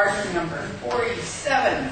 march number 47.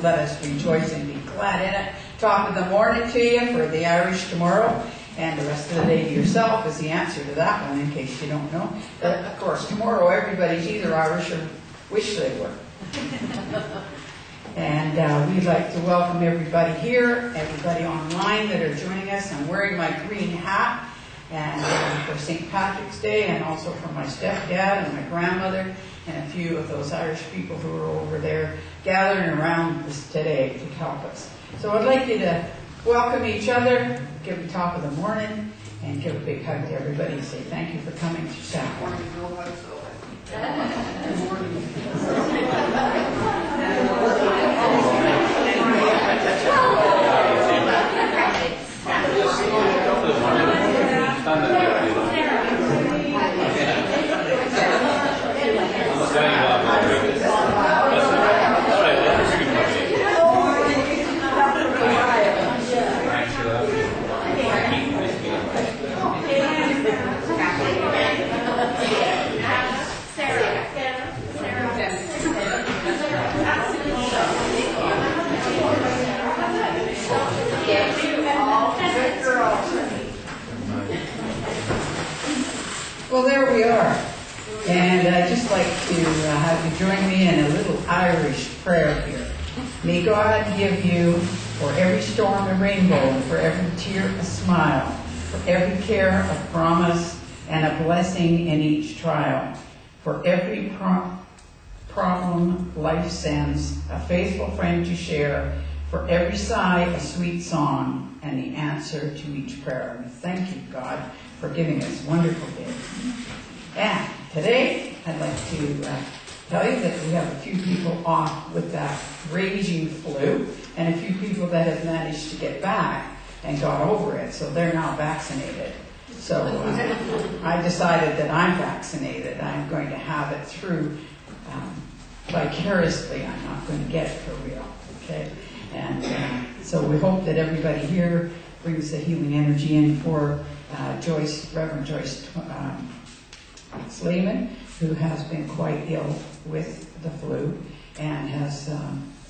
Let us rejoice and be glad in it. Top of the morning to you for the Irish tomorrow, and the rest of the day to yourself is the answer to that one, in case you don't know. But of course, tomorrow everybody's either Irish or wish they were. And we'd like to welcome everybody here, everybody online that are joining us. I'm wearing my green hat and for St. Patrick's Day, and also for my stepdad and my grandmother and a few of those Irish people who are over there gathering around us today to help us. So I'd like you to welcome each other, give them top of the morning, and give a big hug to everybody and say thank you for coming to Chapel. Well, there we are. And I'd just like to have you join me in a little Irish prayer here. May God give you for every storm a rainbow, and for every tear a smile, for every care a promise, and a blessing in each trial. For every problem life sends, a faithful friend to share. For every sigh, a sweet song, and the answer to each prayer. And thank you, God, for giving us a wonderful day. And today, I'd like to tell you that we have a few people off with that raging flu, and a few people that have managed to get back and got over it, so they're now vaccinated. So I decided that I'm vaccinated. I'm going to have it through vicariously. I'm not going to get it for real. Okay? And so we hope that everybody here brings the healing energy in for Reverend Joyce Slayman, who has been quite ill with the flu and has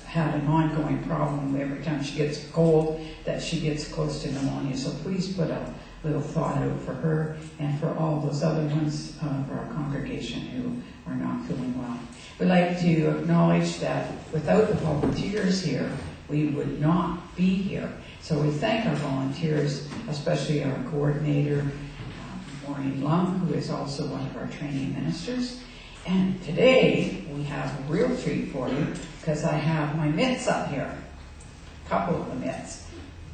had an ongoing problem every time she gets a cold that she gets close to pneumonia. So please put a little thought out for her and for all those other ones of our congregation who are not feeling well. We'd like to acknowledge that without the volunteers here, we would not be here. So we thank our volunteers, especially our coordinator, Maureen Lum, who is also one of our training ministers. And today we have a real treat for you because I have my mitts up here, a couple of the mitts.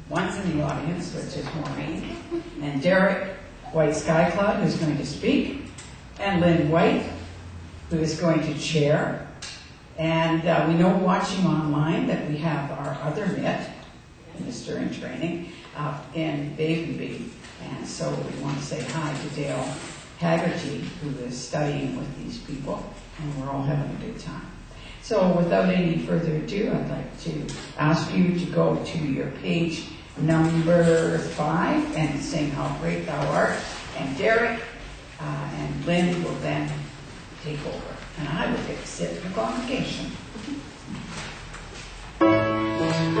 One's in the audience, which is Maureen, and Derrick Whiteskycloud, who's going to speak, and Lynn White, who is going to chair. And we know watching online that we have our other mitt, Minister in Training, up in Bavenby. And so we want to say hi to Dale Haggerty, who is studying with these people, and we're all having a good time. So without any further ado, I'd like to ask you to go to your page number 5 and sing How Great Thou Art. And Derrick and Lynn will then take over. And I will get to sit in the congregation. I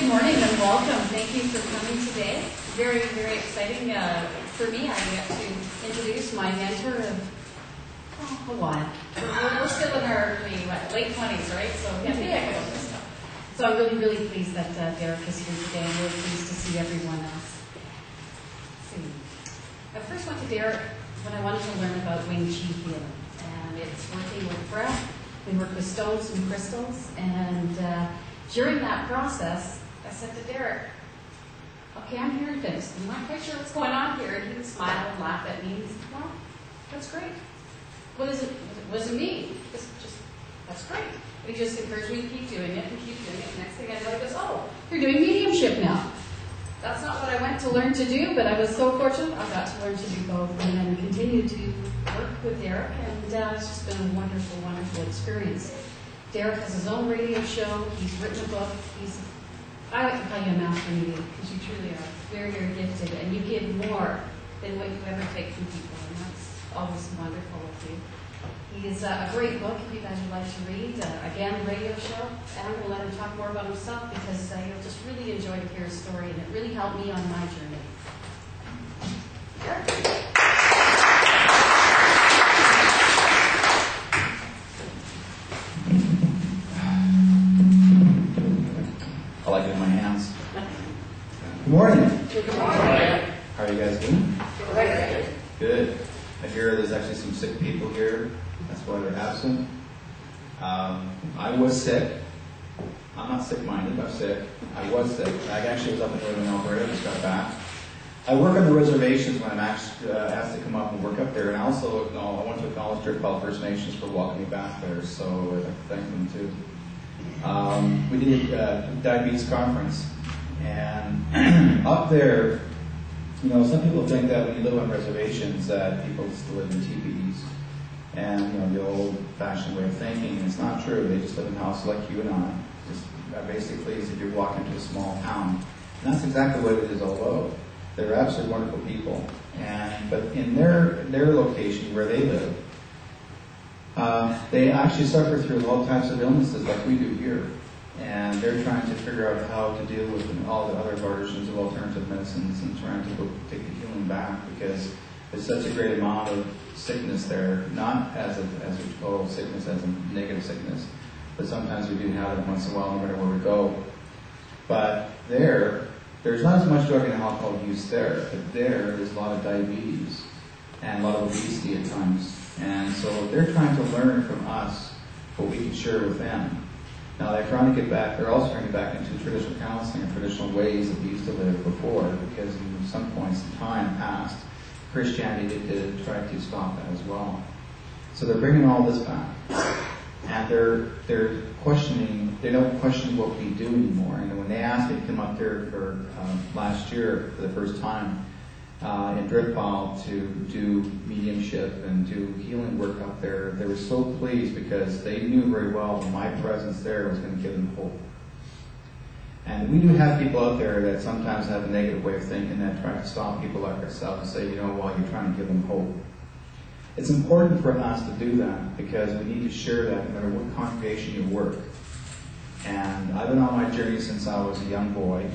Good morning and welcome. Thank you for coming today. Very, very exciting for me. I get to introduce my mentor of a while. We're still in our late 20s, right? So we have to think about this stuff. So I'm really, really pleased that Derrick is here today. I'm really pleased to see everyone else. Let's see. I first went to Derrick when I wanted to learn about Wing Chi healing. And it's working with breath. We work with stones and crystals. And during that process, I said to Derrick, okay, I'm hearing things. I'm not quite sure what's going on here. And he would smile and laugh at me. He said, well, that's great. What does it mean? That's great. He just encouraged me to keep doing it and keep doing it. Next thing I know, he goes, oh, you're doing mediumship now. That's not what I went to learn to do, but I was so fortunate I got to learn to do both and then continue to work with Derrick. And it's just been a wonderful, wonderful experience. Derrick has his own radio show. He's written a book. I like to call you a master medium because you truly are very, very gifted, and you give more than what you ever take from people, and that's always wonderful with you. He is a great book if you guys would like to read. Again, radio show. And I'm going to let him talk more about himself because you'll just really enjoy to hear his story, and it really helped me on my journey. Derrick. I like it in my hands. Good morning. Good morning. How are you guys doing? Great. Good. I hear there's actually some sick people here. That's why they're absent. I was sick. I'm not sick-minded. I'm sick. I was sick. I actually was up in northern Alberta. I just got back. I work on the reservations when I'm asked to come up and work up there. And I also I want to acknowledge Derrick First Nations for walking me back there. So I'd like to thank them too. We did a diabetes conference, and up there, some people think that when you live on reservations that people still live in teepees, and the old-fashioned way of thinking. It's not true. They just live in houses like you and I. Just basically, as if you walk into a small town, and that's exactly what it is all about. They're absolutely wonderful people, but in their location where they live. They actually suffer through all types of illnesses like we do here. And they're trying to figure out how to deal with all the other versions of alternative medicines and trying to go take the healing back because there's such a great amount of sickness there, not as a total sickness, as a negative sickness, but sometimes we do have it once in a while no matter where we go. But there's not as much drug and alcohol use there, but there's a lot of diabetes and a lot of obesity at times. And so they're trying to learn from us what we can share with them. Now they're trying to get back, they're also trying to get back into traditional counseling and traditional ways that we used to live before, because in some points in time past, Christianity did try to stop that as well. So they're bringing all this back. And they're questioning, they don't question what we do anymore. And when they asked me to come up there for last year for the first time, in Driftfile to do mediumship and do healing work up there, they were so pleased because they knew very well that my presence there was going to give them hope. And we do have people out there that sometimes have a negative way of thinking that try to stop people like ourselves and say, while you're trying to give them hope. It's important for us to do that because we need to share that no matter what congregation you work. And I've been on my journey since I was a young boy.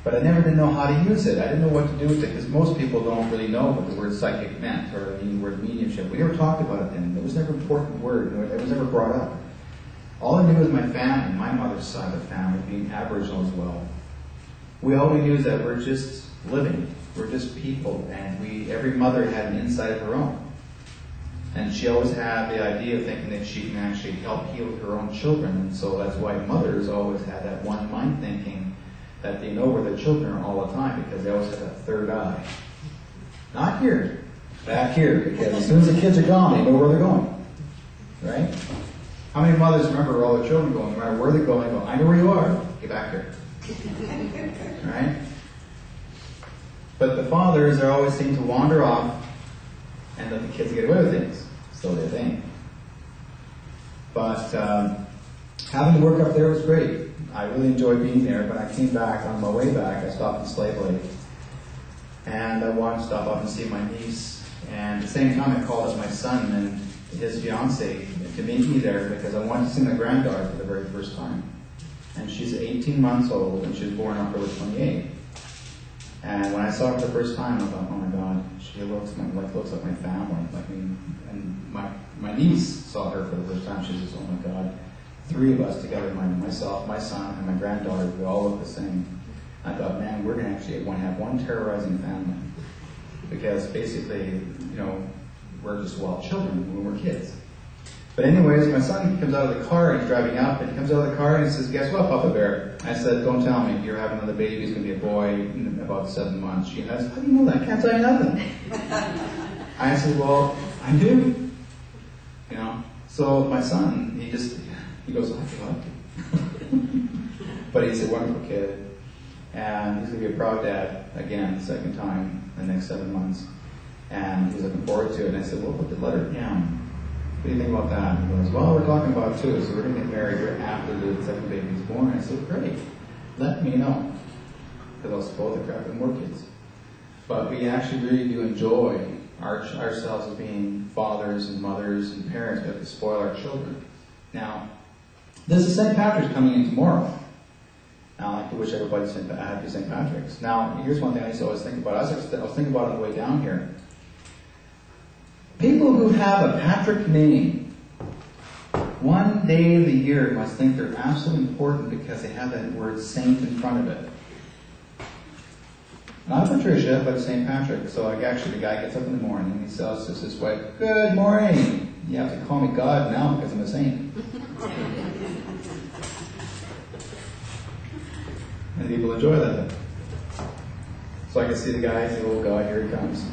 But I never did know how to use it. I didn't know what to do with it because most people don't really know what the word psychic meant or the word mediumship. We never talked about it then. It was never an important word. It was never brought up. All I knew was my family, my mother's side of the family, being Aboriginal as well. All we knew is that we're just living. We're just people. And every mother had an inside of her own. And she always had the idea of thinking that she can actually help heal her own children. And so that's why mothers always had that one mind thinking that they know where their children are all the time because they always have that third eye. Not here, back here, because as soon as the kids are gone, they know where they're going. Right? How many mothers remember where all their children are going, no matter where they're going, go, I know where you are, get back here. Right? But the fathers are always seem to wander off and let the kids get away with things. So they think. But having to work up there was great. I really enjoyed being there, but I came back. On my way back, I stopped in Slave Lake. And I wanted to stop up and see my niece. And at the same time, I called up my son and his fiancée to meet me there because I wanted to see my granddaughter for the very first time. And she's 18 months old, and she was born October 28th. And when I saw her for the first time, I thought, oh my God, she looks like my family. Like me. And my niece saw her for the first time. She says, oh my God, 3 of us together, myself, my son, and my granddaughter, we all look the same. I thought, man, we're going to actually have one terrorizing family. Because basically, we're just wild children when we're kids. But anyways, my son comes out of the car and he's driving up, and he comes out of the car and he says, guess what, Papa Bear? I said, don't tell me. You're having another baby. He's going to be a boy in about 7 months. She says, how do you know that? I can't tell you nothing. I said, well, I do. So my son, he goes, I forgot to. But he's a wonderful kid. And he's going to be a proud dad again, second time in the next 7 months. And he's looking forward to it. And I said, well, put the letter down. What do you think about that? He goes, well, we're talking about 2, so we're going to get married right after the second baby's born. I said, great. Let me know. Because I'll spoil the crap with more kids. But we actually really do enjoy ourselves as being fathers and mothers and parents. We have to spoil our children. Now, this is St. Patrick's coming in tomorrow. Now, I like to wish everybody happy St. Patrick's. Now, here's one thing I used to always think about. I was thinking about it on the way down here. People who have a Patrick name, one day of the year must think they're absolutely important because they have that word saint in front of it. Not Patricia, but St. Patrick. So the guy gets up in the morning and he says to his wife, good morning. You have to call me God now because I'm a saint. And people enjoy that. So I can see the guy say, oh God, here he comes.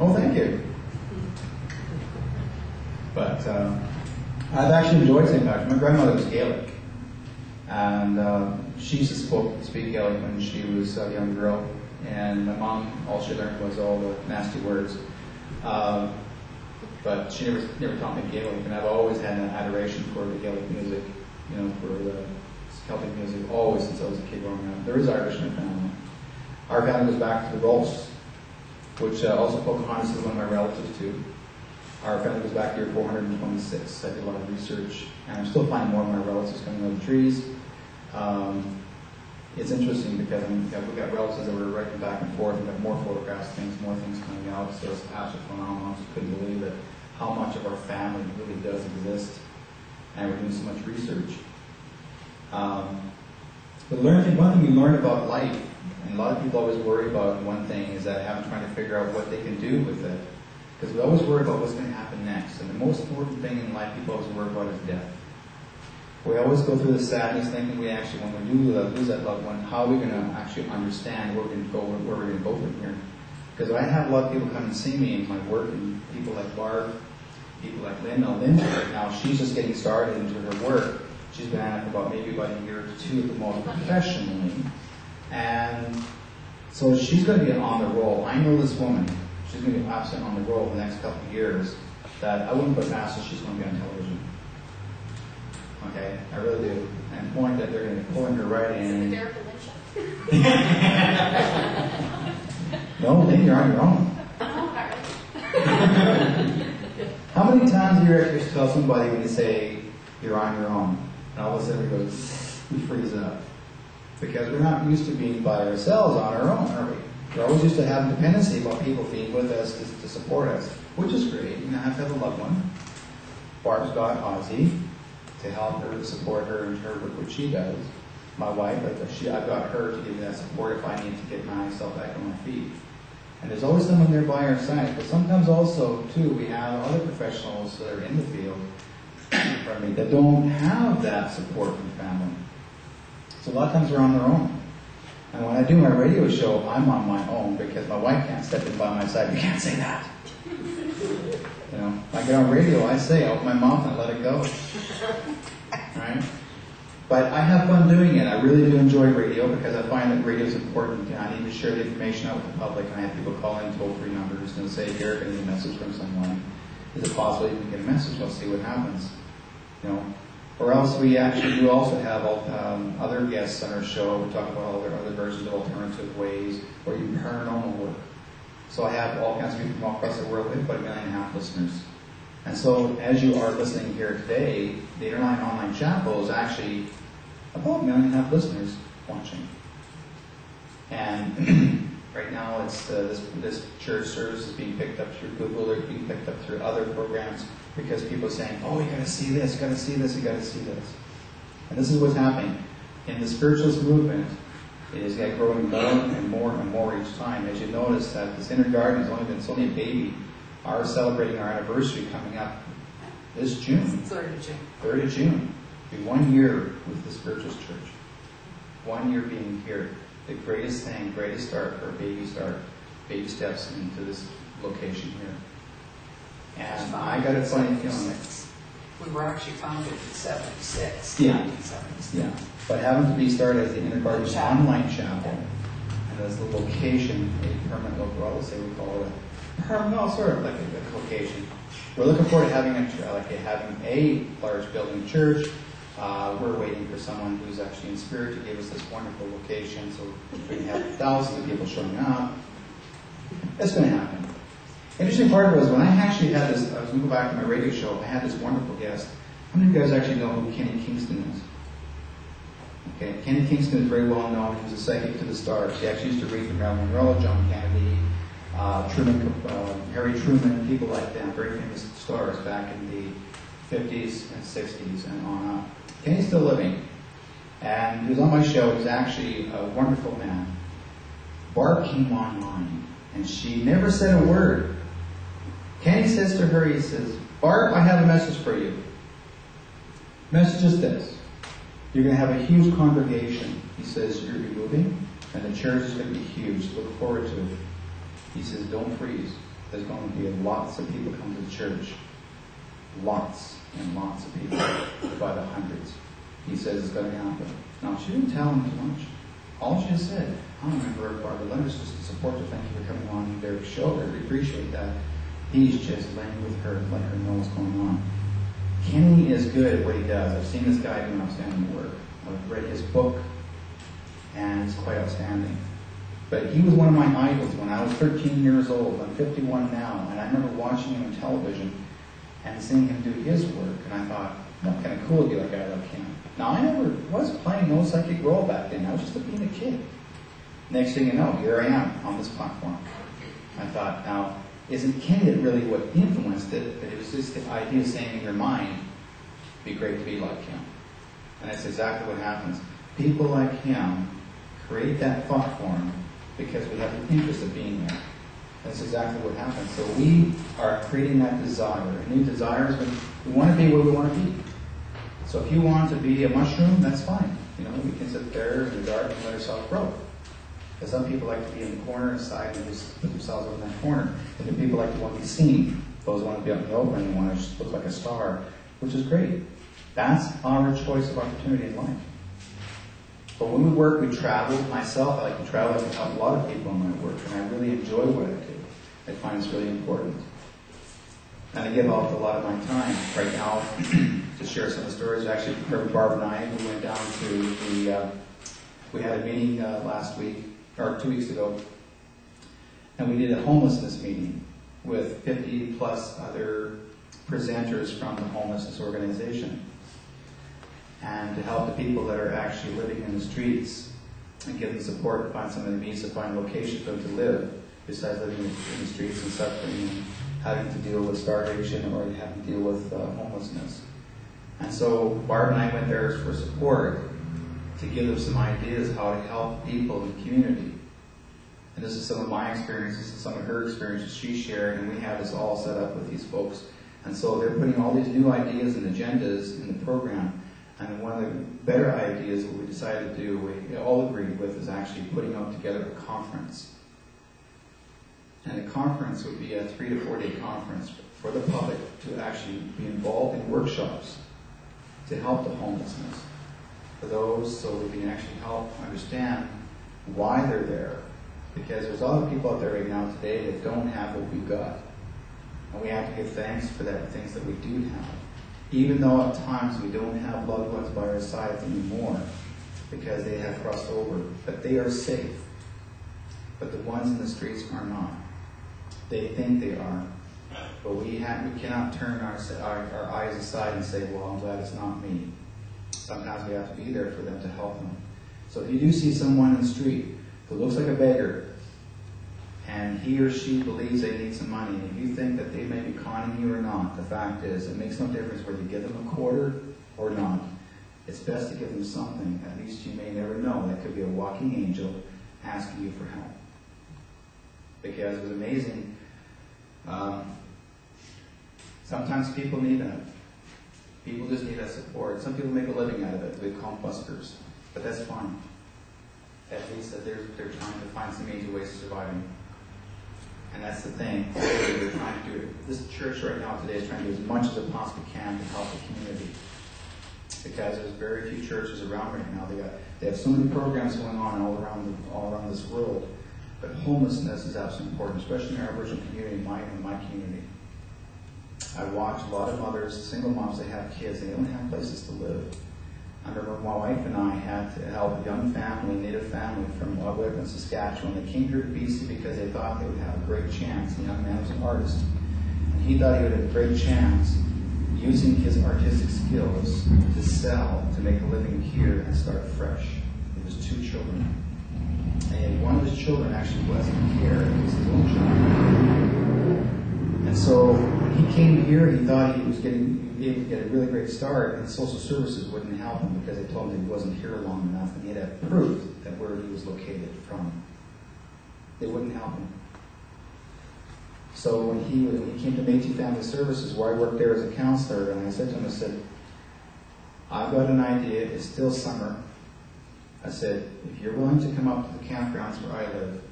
Oh, thank you. But I've actually enjoyed St. Patrick. My grandmother was Gaelic. And she used to speak Gaelic when she was a young girl. And my mom, all she learned was all the nasty words. But she never taught me Gaelic. And I've always had an adoration for the Gaelic music, for the Celtic music, always since I was a kid growing up. There is Irish in my family. Our family goes back to the Rolfs, which also Pocahontas is one of my relatives too. Our family goes back to year 426. I did a lot of research, and I'm still finding more of my relatives coming out of the trees. It's interesting because we've got relatives that were writing back and forth. We've got more photographs, more things coming out. So it's absolutely phenomenal. I just couldn't believe it, how much of our family really does exist, and we're doing so much research. But one thing we learned about life, and a lot of people always worry about one thing, is that having trying to figure out what they can do with it. Because we always worry about what's going to happen next. And the most important thing in life people always worry about is death. We always go through the sadness thinking when we do lose that loved one, how are we going to actually understand where we're going to go from here? Because I have a lot of people come and see me in my work, and people like Barb, people like Lynn. Now, Lynn, now she's just getting started into her work. She's been at it about a year or 2 at the most professionally. And so she's going to be on the roll. I know this woman. She's going to be absolutely on the roll for the next couple of years, that I wouldn't put past her she's going to be on television. Okay? I really do. And the point that they're going to be pulling her right in. Is it the Derrick No, Lynn, you're on your own. How many times do you actually tell somebody when you say you're on your own? And all of a sudden we freeze up. Because we're not used to being by ourselves on our own, are we? We're always used to having dependency about people being with us to support us, which is great. You have to have a loved one. Barb's got Ozzy to help her, to support her in her work, what she does. My wife, I've got her to give me that support if I need to get myself back on my feet. And there's always someone there by our side. But sometimes also, too, we have other professionals that are in the field that don't have that support from family. So a lot of times they're on their own. And when I do my radio show, I'm on my own because my wife can't step in by my side. You can't say that. I get on radio, I open my mouth and let it go. Right? But I have fun doing it. I really do enjoy radio because I find that radio is important. I need to share the information out with the public, and I have people call in toll-free numbers and say, Derrick, I need a message from someone. Is it possible you can get a message? We'll see what happens. Or else we actually do also have other guests on our show. We talk about other versions of alternative ways, or even paranormal work. So I have all kinds of people from all across the world. We have about 1.5 million listeners. And so as you are listening here today, the Online Chapel is actually about 1.5 million listeners watching. And right now, it's this church service is being picked up through Google. They're being picked up through other programs because people are saying, "Oh, you got to see this, you got to see this, you got to see this." And this is what's happening in the spiritualist movement. It is growing more and more each time. As you notice that this inner garden it's only a baby. We're celebrating our anniversary coming up this June. 3rd of June. 3rd of June. It'll be 1 year with the spiritualist church. 1 year being here. The greatest thing, greatest start for a baby steps into this location here. And I got a funny feeling. We were actually founded in 76. Yeah. 1976. Yeah. But having to be started as the Inner Garden Online Chapel, and as the location, a permanent local, I would say we call it a permanent, well, sort of like a location. We're looking forward to having a large building church. We're waiting for someone who's actually in spirit to give us this wonderful location, so we can have thousands of people showing up. It's going to happen. Interesting part was when I actually had this, I was going to go back to my radio show, I had this wonderful guest. How many of you guys actually know who Kenny Kingston is? Okay, Kenny Kingston is very well known. He was a psychic to the stars. He actually used to read for Marilyn Monroe, John Kennedy, Harry Truman, people like that, very famous stars back in the 50s and 60s and on up. Kenny's still living. And he was on my show. He's actually a wonderful man. Barb came online, and she never said a word. Kenny says to her, he says, "Barb, I have a message for you. Message is this. You're going to have a huge congregation." He says, "You're moving, and the church is going to be huge. Look forward to it." He says, "Don't freeze. There's going to be lots of people come to the church. Lots and lots of people, by the hundreds." He says it's going to happen. Now, she didn't tell him too much. All she just said, "I remember Barb Leonard just to support her. Thank you for coming on Derrick's show. I really appreciate that." He's just laying with her, letting her know what's going on. Kenny is good at what he does. I've seen this guy doing outstanding work. I've read his book, and it's quite outstanding. But he was one of my idols when I was 13 years old. I'm 51 now, and I remember watching him on television and seeing him do his work, and I thought, "That's kind of cool to be like a guy like him." Now, I never was playing no psychic role back then. I was just being a kid. Next thing you know, here I am on this platform. I thought, now, isn't Kenny that really what influenced it? But it was just the idea of saying in your mind, it'd be great to be like him. And that's exactly what happens. People like him create that thought form because we have the interest of being there. That's exactly what happens. So we are creating that desire. A new desire is when we want to be where we want to be. So if you want to be a mushroom, that's fine. You know, we can sit there in the garden and let ourselves grow. Because some people like to be in the corner inside and just put themselves over in that corner. And then people like to want to be seen. Those want to be up in the open and want to just look like a star, which is great. That's our choice of opportunity in life. But when we work, we travel. Myself, I like to travel. I help a lot of people in my work, and I really enjoy what I do. I find it's really important. And I give out a lot of my time right now to share some of the stories. Actually, Barb and I, we went down to we had a meeting last week, or 2 weeks ago, and we did a homelessness meeting with 50 plus other presenters from the homelessness organization, and to help the people that are actually living in the streets and give them support and find some of the means to find locations for them to live, besides living in the streets and suffering and having to deal with starvation or having to deal with homelessness. And so Barb and I went there for support to give them some ideas how to help people in the community. And this is some of my experiences and some of her experiences she shared, and we have this all set up with these folks. And so they're putting all these new ideas and agendas in the program. And one of the better ideas that we decided to do, we all agreed with, is actually putting out together a conference. And the conference would be a 3 to 4 day conference for the public to actually be involved in workshops to help the homelessness. For those, so we can actually help understand why they're there. Because there's a lot of people out there right now today that don't have what we've got. And we have to give thanks for the things that we do have. Even though at times we don't have loved ones by our side anymore because they have crossed over. But they are safe. But the ones in the streets are not. They think they are. But we cannot turn our eyes aside and say, well, I'm glad it's not me. sometimes we have to be there for them to help them. So if you do see someone in the street who looks like a beggar, and he or she believes they need some money, and if you think that they may be conning you or not, the fact is, it makes no difference whether you give them a quarter or not. It's best to give them something. At least you may never know. That could be a walking angel asking you for help. Because it was amazing. Sometimes people need that. People just need that support. Some people make a living out of it. They call them buskers. But that's fine. At least that they're trying to find some easy ways of surviving. And that's the thing. They're trying to do. This church right now today is trying to do as much as it possibly can to help the community. Because there's very few churches around right now. They have so many programs going on all around this world. But homelessness is absolutely important, especially in our Aboriginal community, in my community. I watch a lot of mothers, single moms, they have kids, they don't have places to live. I remember my wife and I had to help a young family, Native family from Whitman, Saskatchewan. They came here to BC because they thought they would have a great chance. The young man was an artist. And he thought he would have a great chance using his artistic skills to sell, to make a living here and start fresh. He was 2 children. And one of his children actually wasn't here. It was his own child. And so when he came here, he thought he was able to get a really great start, and social services wouldn't help him because they told him he wasn't here long enough, and he had to have proof that where he was located from. They wouldn't help him. So when he came to Métis Family Services, where I worked there as a counselor, and I said to him, I said, I've got an idea. It's still summer. I said, if you're willing to come up to the campgrounds where I live,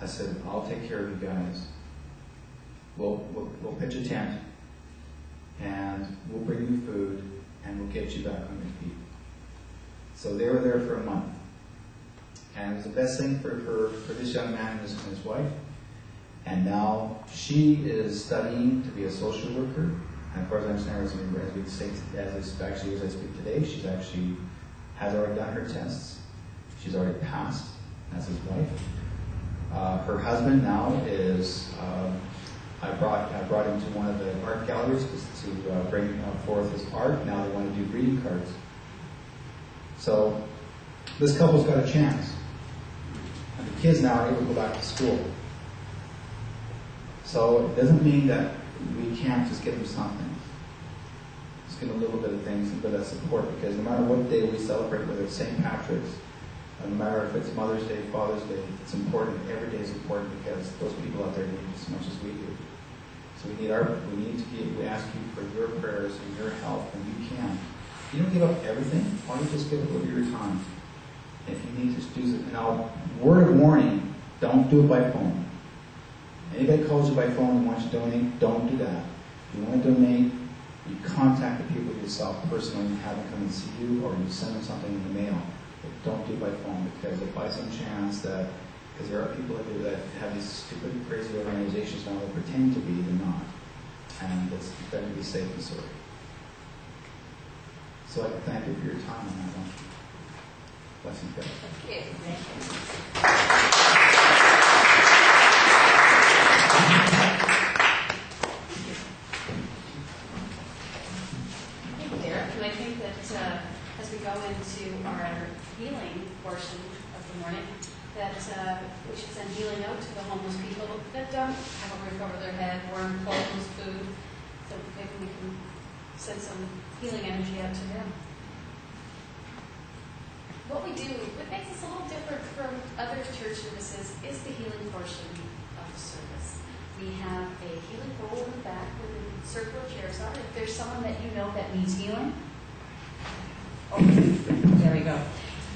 I said, I'll take care of you guys. We'll pitch a tent, and we'll bring you food, and we'll get you back on your feet. So they were there for a month. And it was the best thing for this young man and his wife. And now she is studying to be a social worker. And as far as I understand, as I speak today, she's actually has already done her tests. She's already passed as his wife. Her husband now is, I brought him to one of the art galleries to bring forth his art. Now they want to do greeting cards. So this couple's got a chance. And the kids now are able to go back to school. So it doesn't mean that we can't just give them something. Just give them a little bit of things, a bit of support, because no matter what day we celebrate, whether it's St. Patrick's, no matter if it's Mother's Day, Father's Day, it's important. Every day is important because those people out there need it as much as we do. So we ask you for your prayers and your help when you can. You don't give up everything. Why don't you just give a little of your time? If you need to do it. Now, word of warning, don't do it by phone. Anybody calls you by phone and wants you to donate, don't do that. If you want to donate, you contact the people yourself personally and have them come and see you, or you send them something in the mail. But don't do it by phone, because if by some chance because there are people that have these stupid, crazy organizations now that pretend to be, they're not. And it's better to be safe than sorry. So I thank you for your time on that one. Blessings, guys. Okay, thank you. Thank you, Derrick. And I think that as we go into our healing portion of the morning, that we should send healing out to the homeless people that don't have a roof over their head, warm clothes, food. So maybe we can send some healing energy out to them. What we do, what makes us a little different from other church services, is the healing portion of the service. We have a healing bowl in the back with a circle of chairs on it. If there's someone that you know that needs healing, there we go.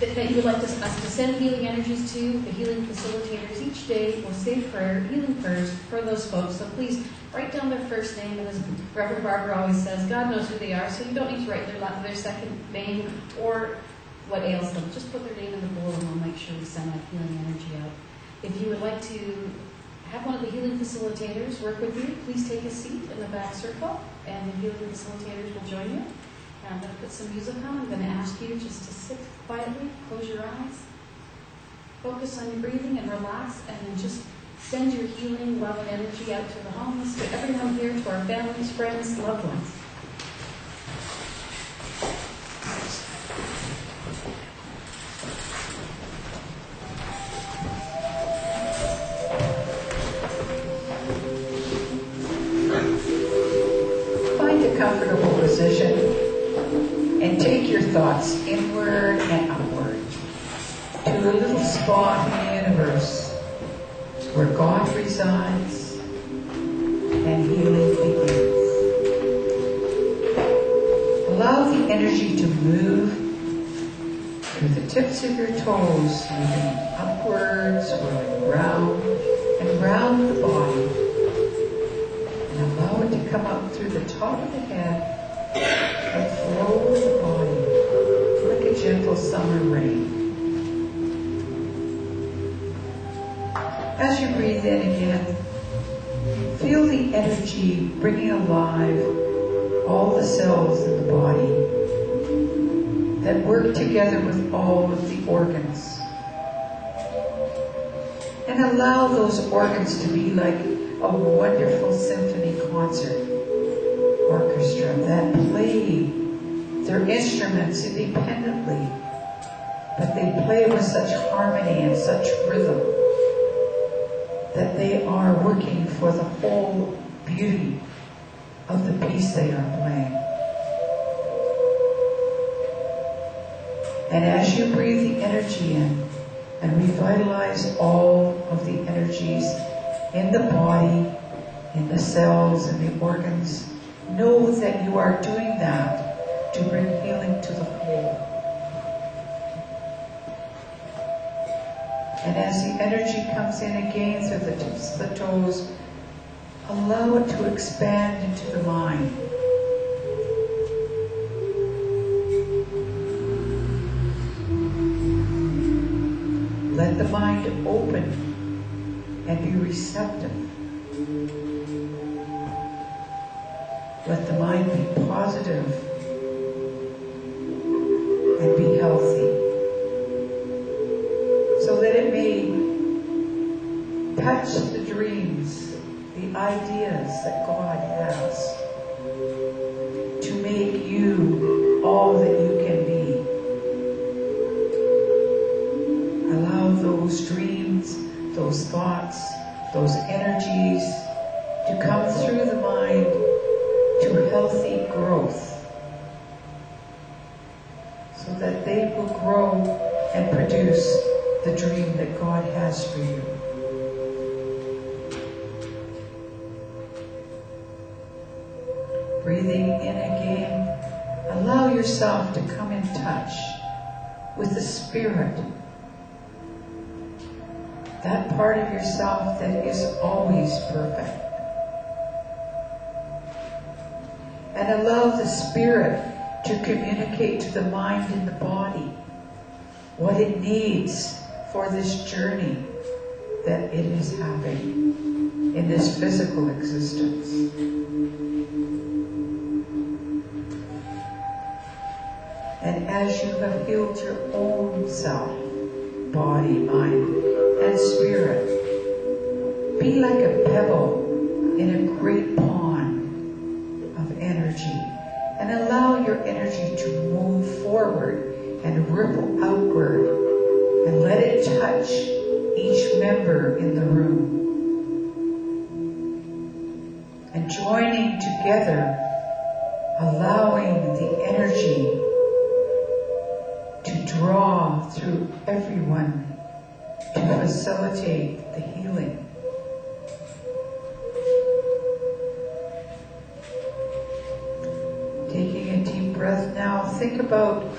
That you would like us to send healing energies to, the healing facilitators each day will say healing prayers for those folks. So please write down their first name, and as Reverend Barbara always says, God knows who they are, so you don't need to write their second name or what ails them. Just put their name in the bowl and we'll make sure we send that healing energy out. If you would like to have one of the healing facilitators work with you, please take a seat in the back circle, and the healing facilitators will join you. And I'm going to put some music on. I'm going to ask you just to sit quietly, close your eyes, focus on your breathing and relax, and then just send your healing, love, and energy out to the homeless, to everyone here, to our families, friends, loved ones. little spot in the universe where God resides and healing begins. Allow the energy to move through the tips of your toes, moving upwards, swirling round and round the body. And allow it to come up through the top of the head and flow the body like a gentle summer rain. As you breathe in again, feel the energy bringing alive all the cells in the body that work together with all of the organs. And allow those organs to be like a wonderful symphony concert orchestra that play their instruments independently, but they play with such harmony and such rhythm that they are working for the whole beauty of the piece they are playing. And as you breathe the energy in and revitalize all of the energies in the body, in the cells, and the organs, know that you are doing that to bring healing to the whole. And as the energy comes in again through the tips of the toes, allow it to expand into the mind. Let the mind open and be receptive. Let the mind be positive and be healthy, so that it may touch the dreams, the ideas that God has to make you all that you can be. Allow those dreams, those thoughts, those energies to come through the mind to healthy growth, so that they will grow and produce the dream that God has for you. Breathing in again, allow yourself to come in touch with the spirit, that part of yourself that is always perfect. And allow the spirit to communicate to the mind and the body what it needs for this journey that it is having in this physical existence. And as you have healed your own self, body, mind, and spirit, be like a pebble in a great pond of energy, and allow your energy to move forward and ripple outward, and let it touch each member in the room. And joining together, allowing the energy to draw through everyone to facilitate the healing. Taking a deep breath now, think about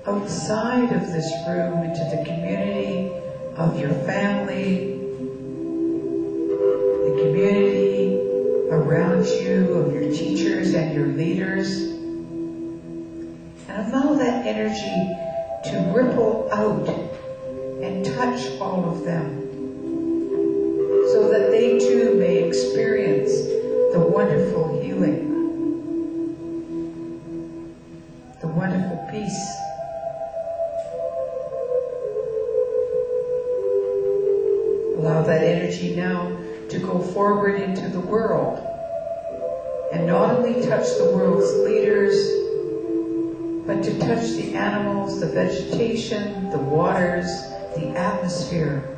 outside of this room into the community of your family, the community around you, of your teachers and your leaders, and allow that energy to ripple out and touch all of them, so that they too may experience the wonderful healing, the wonderful peace. Allow that energy now to go forward into the world, and not only touch the world's leaders, but to touch the animals, the vegetation, the waters, the atmosphere,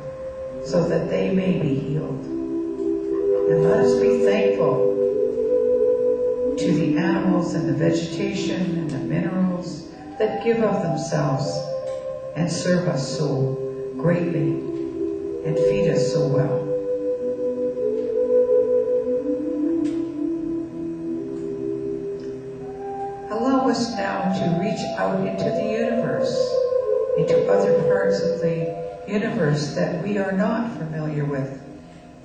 so that they may be healed. And let us be thankful to the animals and the vegetation and the minerals that give of themselves and serve us so greatly and feed us so well. Allow us now to reach out into the universe, into other parts of the universe that we are not familiar with.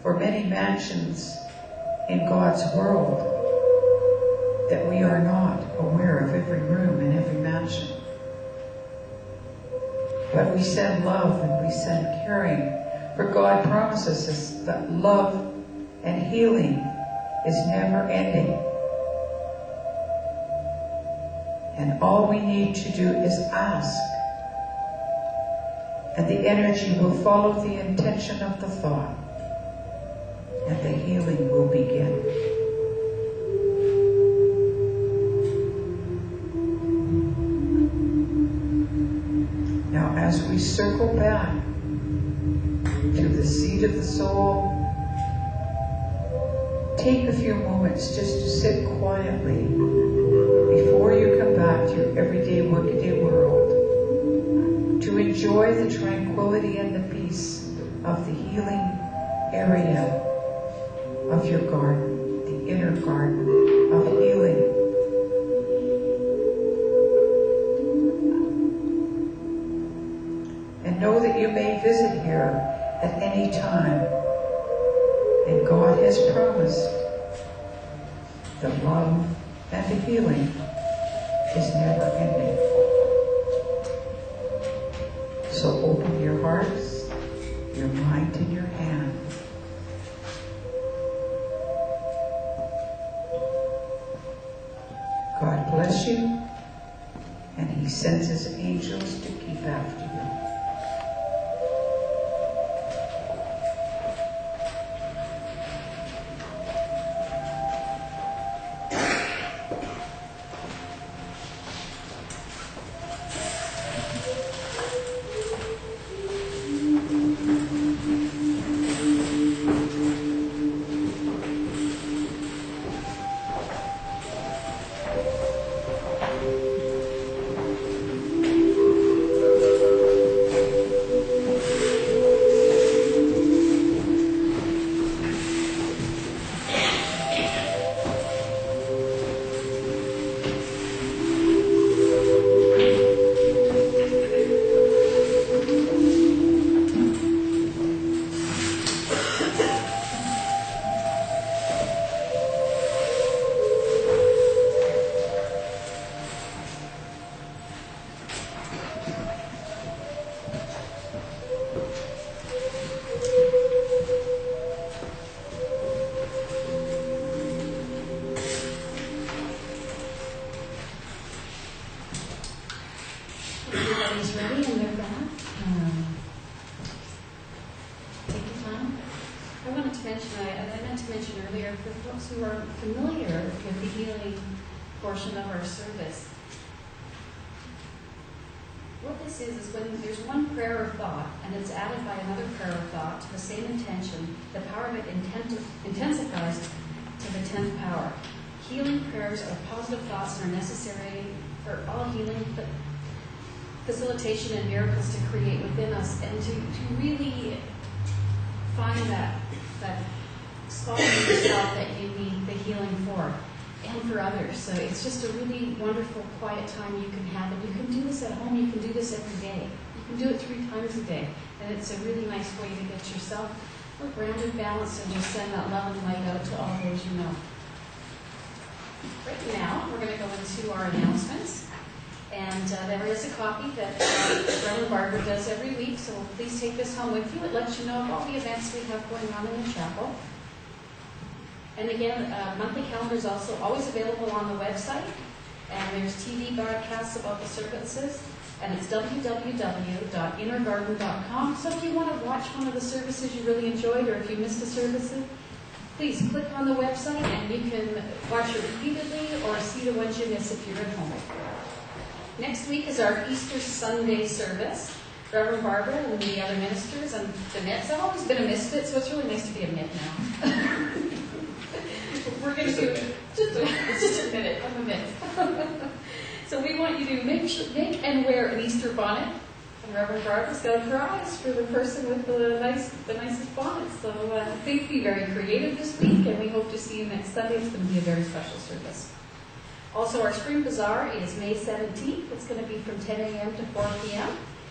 For many mansions in God's world that we are not aware of every room in every mansion. But we send love and we send caring, for God promises us that love and healing is never ending. And all we need to do is ask, and the energy will follow the intention of the thought, and the healing will begin. Now, as we circle back to the seat of the soul, take a few moments just to sit quietly before you come back to your everyday, workaday world, to enjoy the tranquility and the peace of the healing area of your garden, the inner garden of healing. And know that you may visit here at any time. And God has promised the love and the healing is never ending. So open your hearts, your mind, and your hand. God bless you, and He sends His angels to keep after you. Who are familiar with the healing portion of our service. What this is when there's one prayer or thought and it's added by another prayer or thought to the same intention, the power of it intensifies to the 10th power. Healing prayers are positive thoughts and are necessary for all healing, facilitation and miracles to create within us, and to really find that spot in yourself that you need the healing for, and for others. So it's just a really wonderful, quiet time you can have, and you can do this at home. You can do this every day. You can do it 3 times a day, and it's a really nice way to get yourself grounded, balanced, and just send that love and light out to all those you know. Right now, we're going to go into our announcements, and there is a copy that Reverend Barber does every week. So please take this home with you. It lets you know of all the events we have going on in the chapel. And again, monthly calendar is also always available on the website, and there's TV broadcasts about the services, and it's www.innergarden.com. So if you want to watch one of the services you really enjoyed, or if you missed a service, please click on the website, and you can watch it repeatedly or see the ones you miss if you're at home. Next week is our Easter Sunday service. Reverend Barber and the other ministers and the Mitts. I've always been a misfit, so it's really nice to be a Mitt now. We're going to do just a minute. I'm a Mitt. So we want you to make and wear an Easter bonnet And Reverend Barbara's got a prize for the person with the nicest bonnet. So I think be very creative this week, and we hope to see you next Sunday. It's going to be a very special service. Also, our Spring Bazaar is May 17th. It's going to be from 10 a.m. to 4 p.m.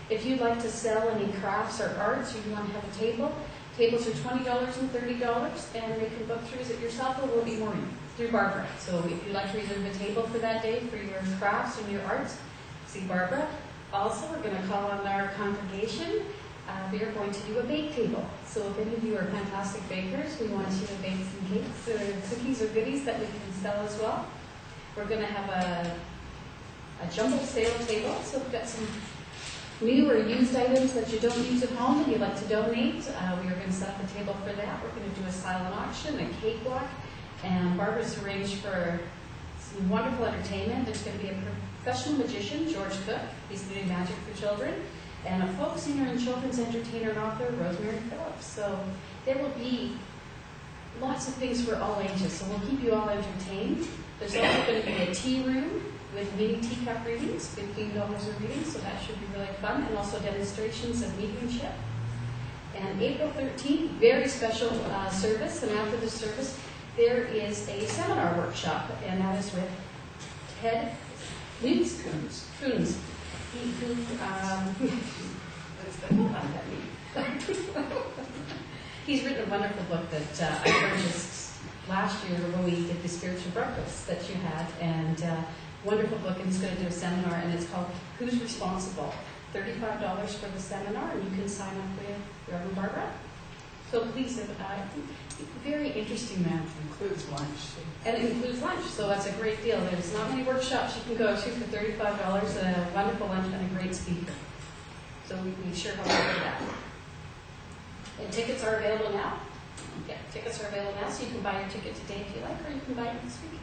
If you'd like to sell any crafts or arts, or you want to have a table, tables are $20 and $30, and they can book through. Is it yourself or will it be Maureen? Through Barbara. So if you'd like to reserve a table for that day for your crafts and your arts, see Barbara. Also, we're going to call on our congregation. We are going to do a bake table. So if any of you are fantastic bakers, we want you to bake some cakes or cookies or goodies that we can sell as well. We're going to have a jumble sale table. So we've got some new or used items that you don't use at home and you'd like to donate. We are going to set up a table for that. We're going to do a silent auction, a cakewalk, and Barbara's arranged for some wonderful entertainment. There's going to be a professional magician, George Cook. He's doing magic for children. And a folk singer and children's entertainer and author, Rosemary Phillips. So there will be lots of things for all ages. So we'll keep you all entertained. There's also going to be a tea room with mini teacup readings, $15 a reading, so that should be really fun, and also demonstrations of mediumship. And April 13th, very special service, and after the service, there is a seminar workshop, and that is with Ted Coons. He's written a wonderful book that I purchased last year when we did the spiritual breakfast that you had, and wonderful book, and he's going to do a seminar, and it's called Who's Responsible? $35 for the seminar, and you can sign up with Reverend Barbara. So please, very interesting man. Includes lunch. And it includes lunch, so that's a great deal. There's not many workshops you can go to for $35, a wonderful lunch and a great speaker. So we sure hope for that. And tickets are available now. Yeah, tickets are available now, so you can buy your ticket today if you like, or you can buy it next week.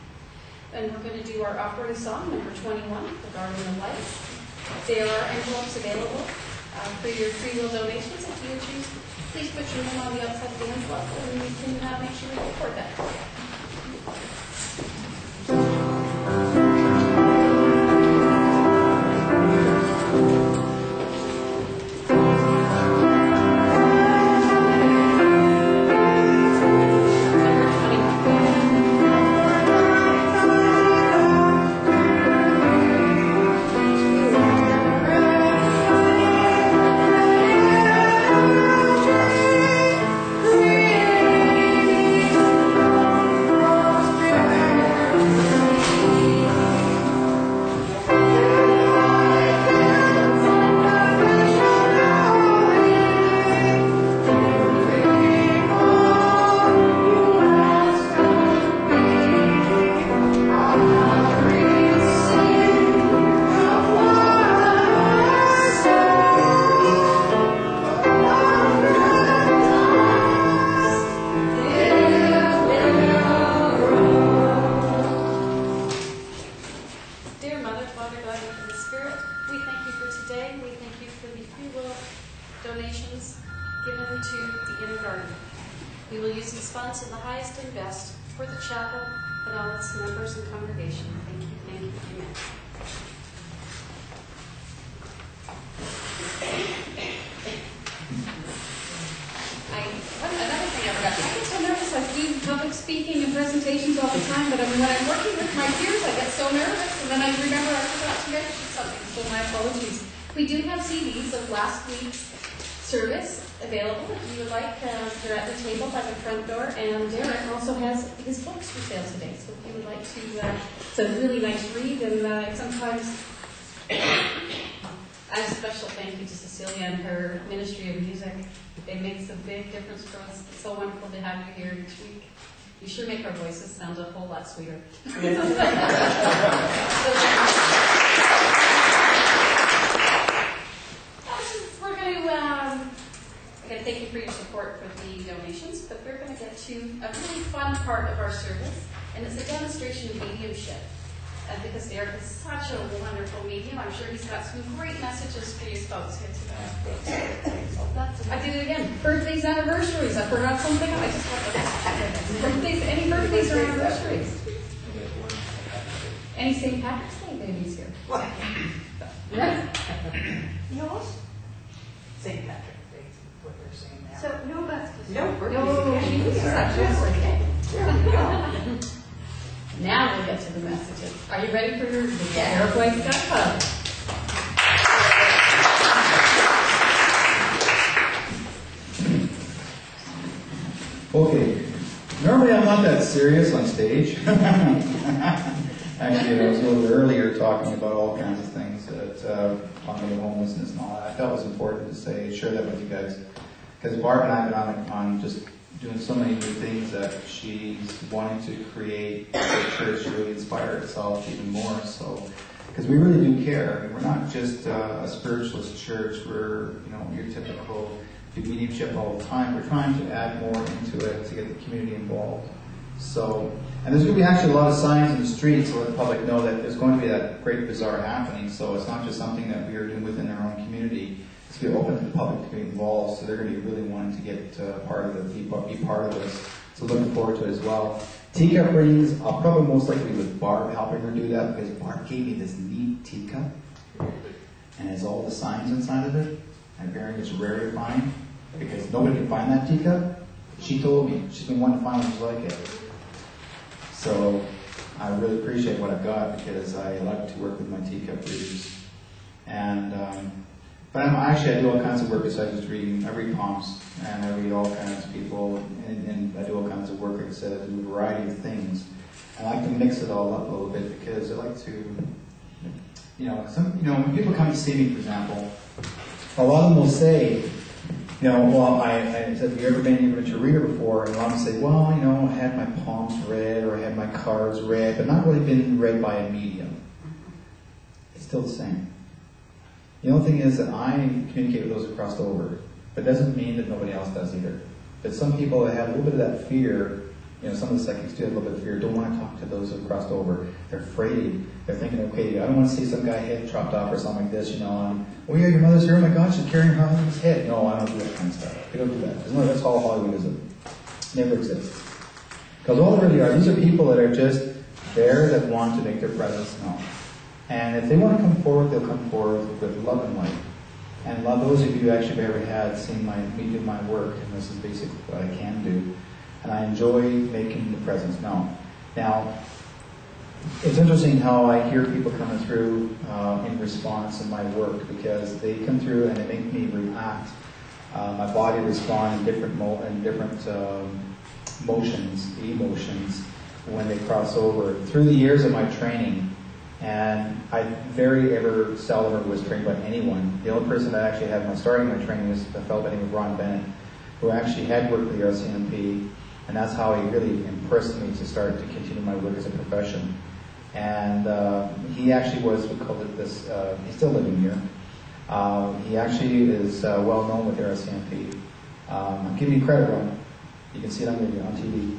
And we're going to do our offering song, number 21, The Garden of Life. There are envelopes available for your free will donations. If you choose, please put your name on the outside of the envelope, and we can make sure we record that for you. You sure make our voices sound a whole lot sweeter. We're going to thank you for your support for the donations, but we're going to get to a really fun part of our service, and it's a demonstration of mediumship. Because Derrick is such a wonderful medium, I'm sure he's got some great messages for you folks here today. I did it again. Birthdays, anniversaries. I forgot something. I just want to birthdays. Any birthdays or anniversaries? Any St. Patrick's Day babies here? What? Yeah. Yours? you ready for the Derrick Whiteskycloud? Okay, normally I'm not that serious on stage. Actually, I was a little earlier talking about all kinds of things that on the homelessness and all that. I felt it was important to share that with you guys, because Barb and I have been on just doing so many new things that she's wanting to create the church to really inspire itself even more. So, because we really do care. I mean, we're not just a spiritualist church. We're your typical mediumship all the time. We're trying to add more into it to get the community involved. So, and there's going to be actually a lot of signs in the streets to let the public know that there's going to be that great bazaar happening. So it's not just something that we are doing within our own community. It's going to be open to the public to be involved. So they're going to be really wanting to get part of it, be part of this. So looking forward to it as well. Teacup readings, I'll probably most likely with Barb helping her do that, because Barb gave me this neat teacup and has all the signs inside of it. And apparently it's rare to find, because nobody can find that teacup. She told me she's been wanting to find one just like it. So I really appreciate what I've got, because I like to work with my teacup readers. And but I do all kinds of work besides just reading. I read palms, and I read all kinds of people, and I do all kinds of work. Like I said, I do a variety of things. I like to mix it all up a little bit, because I like to, when people come to see me, for example, a lot of them will say, well, I said, have you ever been able to reader before? And a lot of them say, well, I had my palms read, or I had my cards read, but not really been read by a medium. It's still the same. The only thing is that I communicate with those who crossed over, but it doesn't mean that nobody else does either. But some people that have a little bit of that fear, some of the psychics do have a little bit of fear, don't want to talk to those who have crossed over. They're afraid. They're thinking, okay, I don't want to see some guy head chopped off or something like this, and, oh yeah, your mother's here, oh my God, she's carrying her husband's head. No, I don't do that kind of stuff. We don't do that. That's all Hollywoodism. Never exists. Because all there really are, these are people that are just there that want to make their presence known. And if they want to come forward, they'll come forward with love and light. And those of you who actually have ever seen me do my work, and this is basically what I can do, and I enjoy making the presence known. Now, it's interesting how I hear people coming through in response in my work, because they come through and they make me react. My body responds in different emotions when they cross over. Through the years of my training, and I very ever seldom was trained by anyone. The only person that actually had starting my training was a fellow by the name of Ron Bennett, who actually had worked with the RCMP, and that's how he really impressed me to start to continue my work as a profession. And he actually was, we called it this, he's still living here. He actually is well known with the RCMP. I'm giving you credit, Ron. You can see it on TV.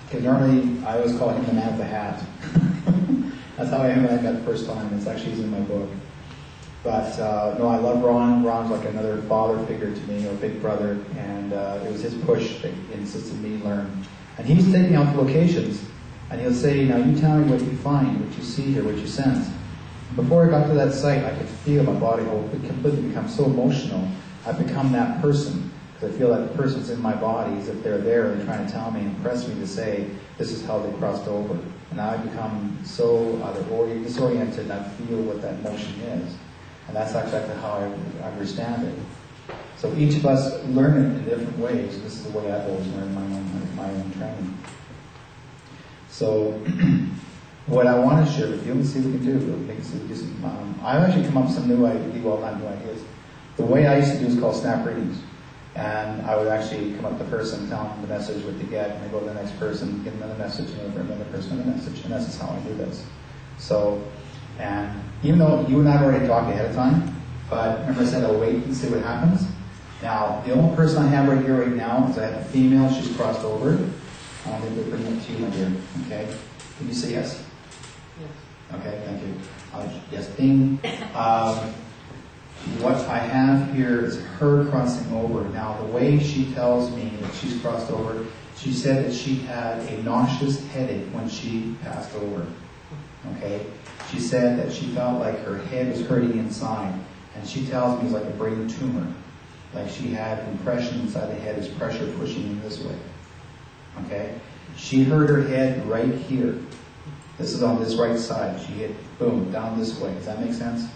Because normally I always call him the man of the hat. That's how I am when I met the first time. It's actually in my book. But no, I love Ron. Ron's like another father figure to me, or big brother, and it was his push that insisted me learn. And he was taking me out to locations, and he'll say, now you tell me what you find, what you see here, what you sense. Before I got to that site, I could feel my body completely become so emotional. I've become that person, because I feel like the person's in my body, as if they're there and trying to tell me, impress me to say, this is how they crossed over. And I become so disoriented, and I feel what that emotion is. And that's exactly how I understand it. So each of us learn it in different ways. This is the way I've always learned my own training. So what I want to share with you, let's see what we can do. I've actually come up with some new ideas. The way I used to do is called snap readings. And I would actually come up to the person, tell them the message what to get, and I go to the next person, give them another message, and another person another message. And that's just how I do this. So, and even though you and I have already talked ahead of time, but remember I said I'll wait and see what happens? Now, the only person I have right here right now is I have a female, she's crossed over. I'll maybe bring it to you, my dear. Okay? Can you say yes? Yes. Okay, thank you. Yes, ding. What I have here is her crossing over. Now, the way she tells me that she's crossed over, she said that she had a nauseous headache when she passed over. Okay? She said that she felt like her head was hurting inside. And she tells me it's like a brain tumor. Like she had compression inside the head, as pressure pushing in this way. Okay? She hurt her head right here. This is on this right side. She hit, boom, down this way. Does that make sense?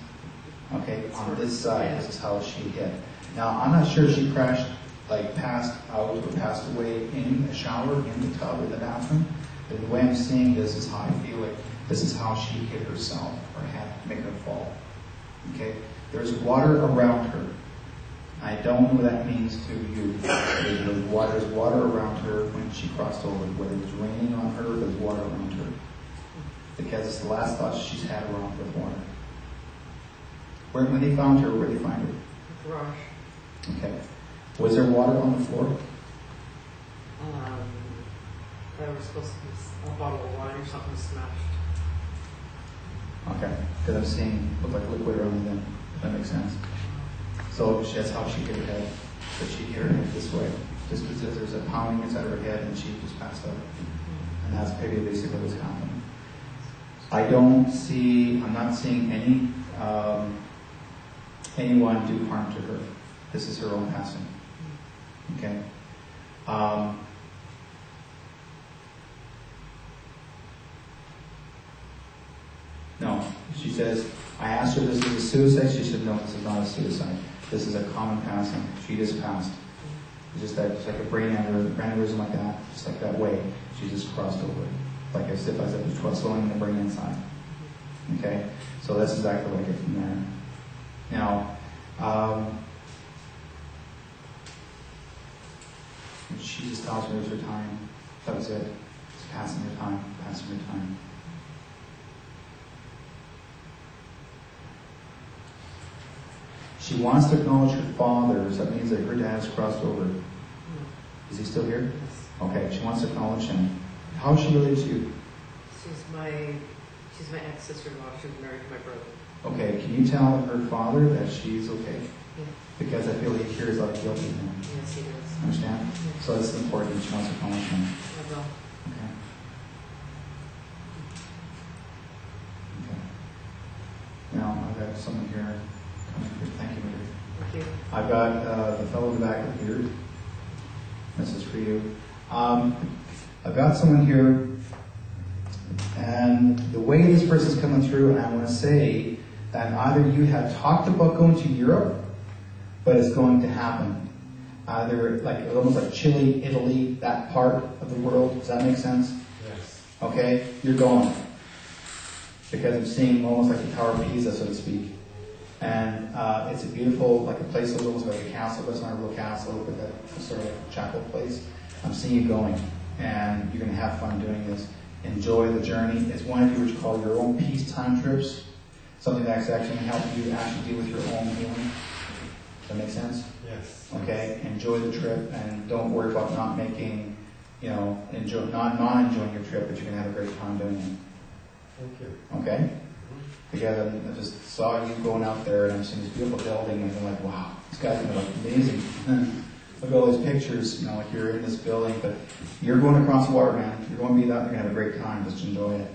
Okay, on this side, this is how she hit. Now, I'm not sure if she crashed, like passed out or passed away in a shower, in the tub, in the bathroom. But the way I'm seeing this is how I feel it. This is how she hit herself or had make her fall. Okay? There's water around her. I don't know what that means to you. There's water around her when she crossed over. Whether it was raining on her, there's water around her. Because it's the last thought she's had around with water. When they found her, where did they find her? Garage. Okay. Was there water on the floor? There was supposed to be a bottle of wine or something smashed. Okay. Because I'm seeing look like liquid around them. That makes sense. So that's how she hit her head. But she hit her head this way. Just because there's a pounding inside her head and she just passed out. And that's maybe basically what's happening. I'm not seeing anyone do harm to her. This is her own passing. Okay? No. She says, I asked her if this is a suicide. She said, no, this is not a suicide. This is a common passing. She just passed. It's just that, it's like a brain aneurysm like that, just like that way. She just crossed over. Like as if it was slowing the brain inside. Okay? So that's exactly what I get from there. Now, she just tells me it was her time. That was it. It's passing her time, passing her time. She wants to acknowledge her father, so that means that her dad has crossed over. Is he still here? Yes. Okay, she wants to acknowledge him. How is she related to you? She's my ex-sister-in-law. She was married to my brother. Okay, can you tell her father that she's okay? Yeah. Because I feel he hears a lot of guilt in him. Yes, he does. Understand? Yeah. So it's important. She wants to acknowledge him. I will. Okay. Okay. Now, I've got someone here. Coming here. Thank you, Mary. Thank you. I've got the fellow in the back of here. This is for you. I've got someone here, and the way this person's coming through, and I want to say that either you have talked about going to Europe, but it's going to happen. Either like almost like Chile, Italy, that part of the world. Does that make sense? Yes. Okay, you're going. Because I'm seeing almost like the Tower of Pisa, so to speak. And it's a beautiful, like a place that looks like a castle, but it's not a real castle, but a sort of like a chapel place. I'm seeing you going, and you're going to have fun doing this. Enjoy the journey. It's one of what you call your own peacetime trips, something that's actually going to help you actually deal with your own healing. Does that make sense? Yes. Okay. Enjoy the trip, and don't worry about not making, not enjoying your trip, but you're going to have a great time doing it. Thank you. Okay. Because I just saw you going out there, and I'm seeing this beautiful building, and I'm like, wow, this guy's gonna look amazing. Look at all these pictures, like you're in this building, but you're going across the water, man. You're going to be out there and have a great time. Just enjoy it.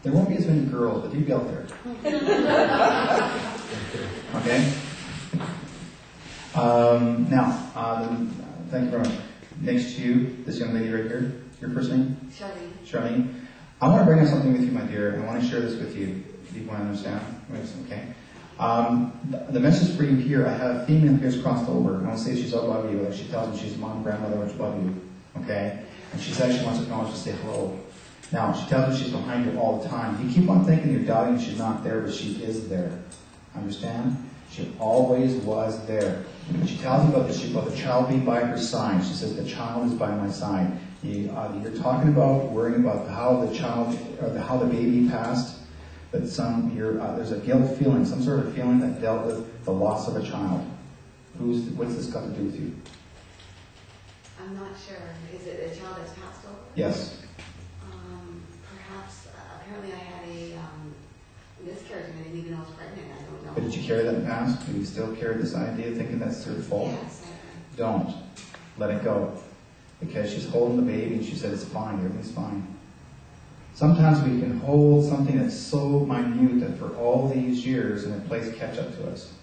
There won't be as many girls, but you'll be out there. Okay? Now, thank you very much. Next to you, this young lady right here. Your first name? Charlene. I want to bring up something with you, my dear. I want to share this with you. If you want to understand. Okay. The message for you here, I have a female here's crossed over. I want to say she's above you. She tells me she's mom, grandmother, which above you. Okay? And she says she wants to acknowledge to say hello. Now, she tells me she's behind you all the time. You keep on thinking you're doubting she's not there, but she is there. Understand? She always was there. And she tells me about the child being by her side. She says, the child is by my side. You're talking about worrying about how the child, or how the baby passed. But there's a guilt feeling, some sort of feeling that dealt with the loss of a child. What's this got to do with you? I'm not sure. Is it a child that's passed over? Yes. Perhaps, apparently I had a miscarriage and I didn't even know I was pregnant. I don't know. But did you carry that in the past? Do you still carry this idea thinking that's her fault? Yes. Don't. Let it go. Because she's holding the baby and she said it's fine, everything's fine. Sometimes we can hold something that's so minute that for all these years and it plays catch up to us.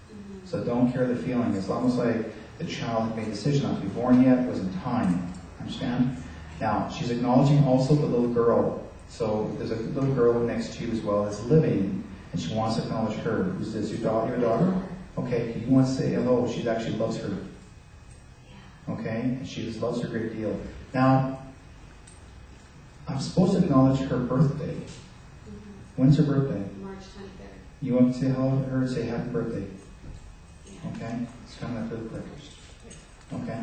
Mm-hmm. So don't carry the feeling. It's almost like the child had made a decision not to be born yet, it wasn't time. Understand? Now, she's acknowledging also the little girl So there's a little girl next to you as well that's living, and she wants to acknowledge her. Who's this? Your daughter? Okay, you want to say hello. She actually loves her. Okay, and she just loves her a great deal. Now, I'm supposed to acknowledge her birthday. When's her birthday? March 23rd. You want to say hello to her and say happy birthday. Okay? It's kind of like really quick. Okay?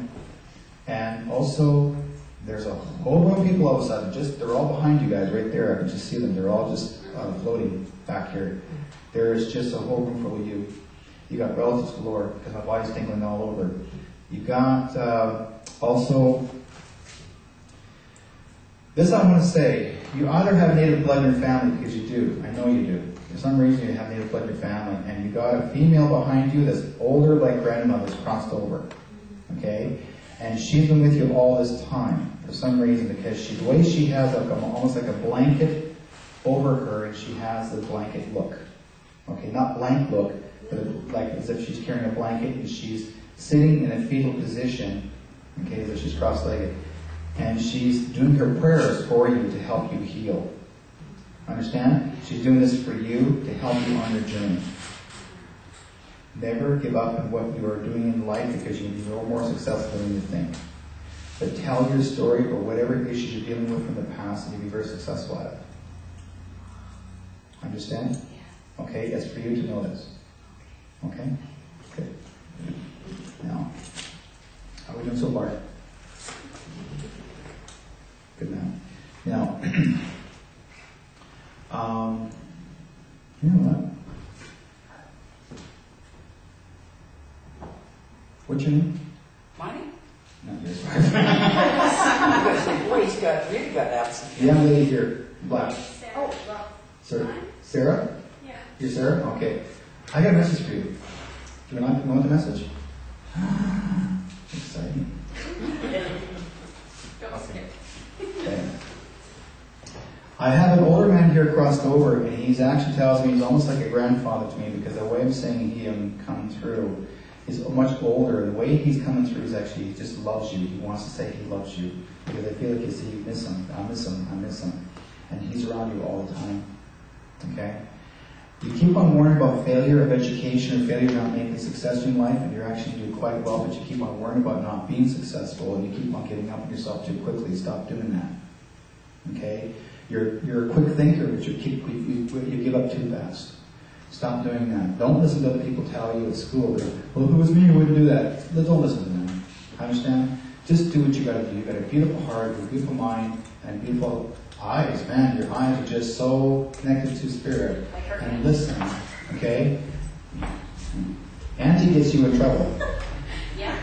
And also, there's a whole row of people all of a sudden. They're all behind you guys right there. I can just see them. They're all just floating back here. There is just a whole room full of you. You got relatives galore because my body's tingling all over. You got also, this I want to say, you either have native blood in your family, because you do. I know you do. For some reason you have native blood in your family, and you got a female behind you that's older, like grandmother's crossed over. Okay? And she's been with you all this time, for some reason, because the way she has almost like a blanket over her, and she has the blanket look. Okay, not blank look, but like as if she's carrying a blanket, and she's sitting in a fetal position, okay, as if she's cross-legged. And she's doing her prayers for you to help you heal. Understand? She's doing this for you to help you on your journey. Never give up on what you are doing in life because you can be no more successful than you think. But tell your story or whatever issues you're dealing with from the past and you'll be very successful at it. Understand? Okay, it's for you to know this. Okay? Good. Now, how are we doing so far? Good man. Now, you know what? What's your name? Mine? Not yours. Boy, he's really got absent. The young lady here, black. Oh, well. Sarah? Sarah? Yeah. You're Sarah? Okay. I got a message for you. Do you want the message? Exciting. Don't skip. Okay. I have an older man here crossed over, and he's actually tells me he's almost like a grandfather to me because the way I'm saying him coming through is much older. The way he's coming through is actually he just loves you. He wants to say he loves you because I feel like you see you miss him. I miss him. I miss him. And he's around you all the time. Okay? You keep on worrying about failure of education or failure not making success in life, and you're actually doing quite well, but you keep on worrying about not being successful, and you keep on giving up on yourself too quickly. Stop doing that. Okay? You're a quick thinker, but you give up too fast. Stop doing that. Don't listen to what people tell you at school. Well, if it was me, I wouldn't do that. Don't listen to them. Understand? Just do what you got to do. You got a beautiful heart, a beautiful mind, and beautiful eyes. Man, your eyes are just so connected to spirit. And listen, okay? Auntie gets you in trouble. Yeah.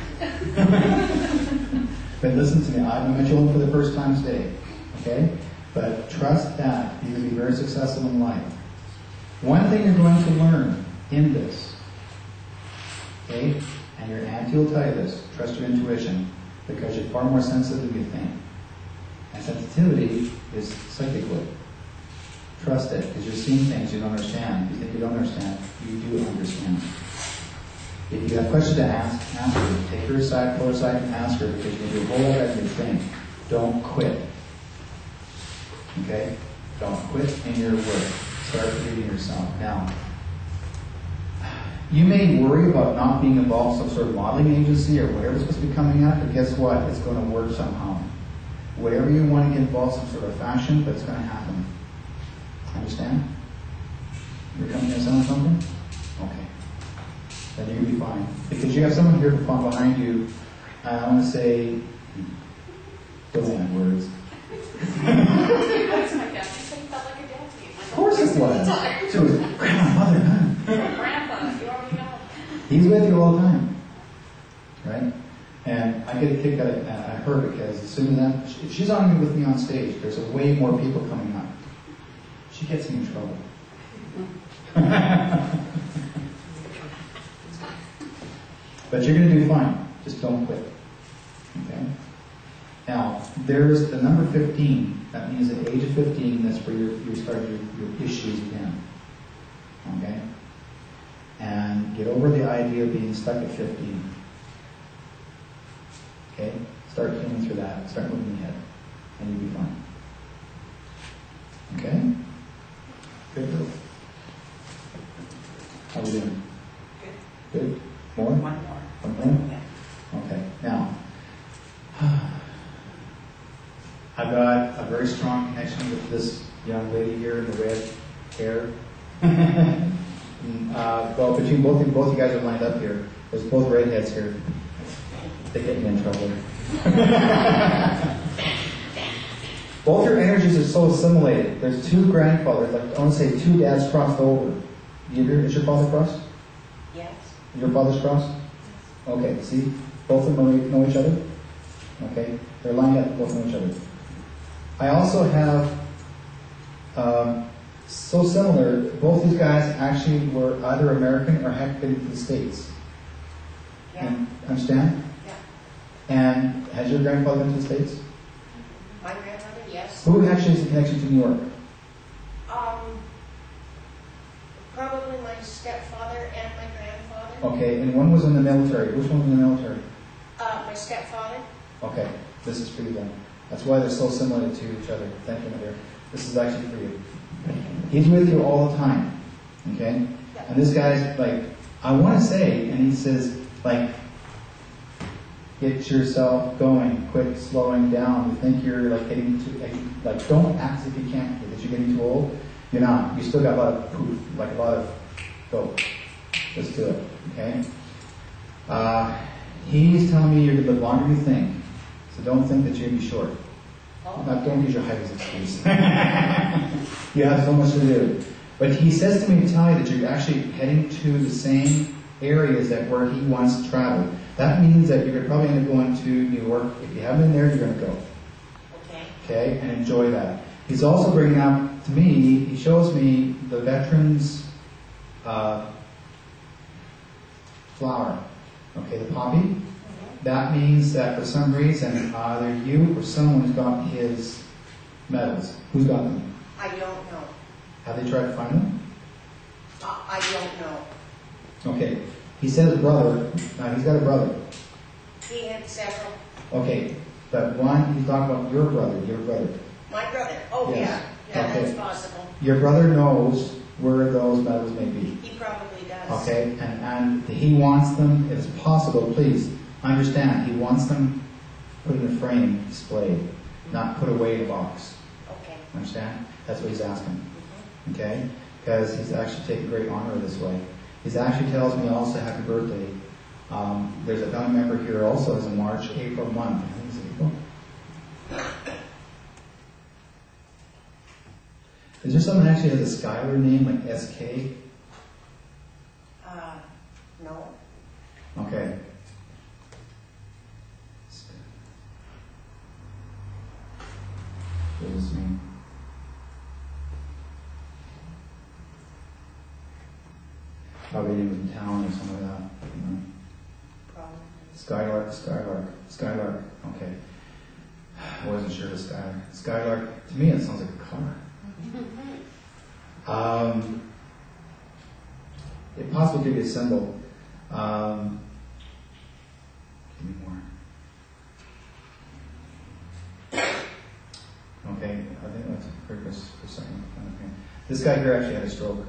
But listen to me. I've met you for the first time today. Okay? But trust that you will be very successful in life. One thing you're going to learn in this, okay, and your auntie will tell you this, trust your intuition, because you're far more sensitive than you think. And sensitivity is psychically. Trust it, because you're seeing things you don't understand. If you think you don't understand, you do understand. If you have questions to ask her. Take her aside, pull her aside, and ask her, because you can do a whole lot of your thing. Don't quit. Okay? Don't quit in your work. Start reading yourself. Now, you may worry about not being involved in some sort of modeling agency or whatever's supposed to be coming up, but guess what? It's going to work somehow. Whatever you want to get involved in some sort of fashion, but it's going to happen. Understand? You're coming to someone something? Okay. Then you'll be fine. Because you have someone here behind you, I want to say, don't have words. That's my dad. You said you felt like a dad to me. Of course it was. She was grandma, mother, huh? Grandpa, you already know. He's with you all the time. Right? And I get a kick out of her because as soon as she's on with me on stage, there's a way more people coming up. She gets me in trouble. But you're going to do fine. Just don't quit. Okay? Now, there's the number 15. That means at the age of 15, that's where you start your issues again. Okay? And get over the idea of being stuck at 15. Okay? Start feeling through that. Start moving ahead. And you'll be fine. Okay? Good girl. How are we doing? Good. Good? More? One more. One more? Yeah. Okay. Now, I've got a very strong connection with this young lady here in the red hair. Well, between both you guys are lined up here. There's both redheads here. They get me in trouble. Both your energies are so assimilated. There's two grandfathers, like I want to say two dads crossed over. Is your father crossed? Yes. Your father's crossed? Okay, see? Both of them know each other? Okay? They're lined up, both know each other. I also have, so similar, both these guys actually were either American or had been to the States. Yeah. And, understand? Yeah. And has your grandfather been to the States? My grandmother, yes. Who actually has a connection to New York? Probably my stepfather and my grandfather. Okay, and one was in the military. Which one was in the military? My stepfather. Okay, this is for you then. That's why they're so similar to each other. Thank you, my dear. This is actually for you. He's with you all the time. Okay? Yeah. And this guy's like, I want to say, and he says, like, get yourself going, quit slowing down. You think you're like getting too, like, don't act as if you can't, because you're getting too old. You're not. You still got a lot of poof, like a lot of go. Let's do it. Okay? He's telling me you're going to live longer than you think. So don't think that you're going to be short. Don't use your height as an excuse. You have so much to do. But he says to me to tell you that you're actually heading to the same areas that where he wants to travel. That means that you're going to probably end up going to New York. If you haven't been there, you're going to go. Okay. Okay? And enjoy that. He's also bringing up to me, he shows me the veterans flower. Okay, the poppy. That means that for some reason, either you or someone has got his medals. Who's got them? I don't know. Have they tried to find them? I don't know. Okay. He says brother. Now, he's got a brother. He had several. Okay. But one, he's talking about your brother. Your brother. My brother. Oh, Yes. yeah. Yeah, Okay. that's possible. Your brother knows where those medals may be. He probably does. Okay? And he wants them, if it's possible, please understand, he wants them put in a frame, displayed, not put away in a box. Okay. Understand? That's what he's asking. Okay? Because he's actually taking great honor this way. He actually tells me also happy birthday. There's a family member here also is in March, April month. I think it's April. Is there someone actually has a Skylar name, like SK? No. Okay. What does this mean? Probably he was in town or something like that. Probably. Skylark. Okay. I wasn't sure of Skylark. Skylark, to me, it sounds like a car. It possibly could be a symbol. Give me more. Okay, I think that's a purpose for a second. Okay. This guy here actually had a stroke.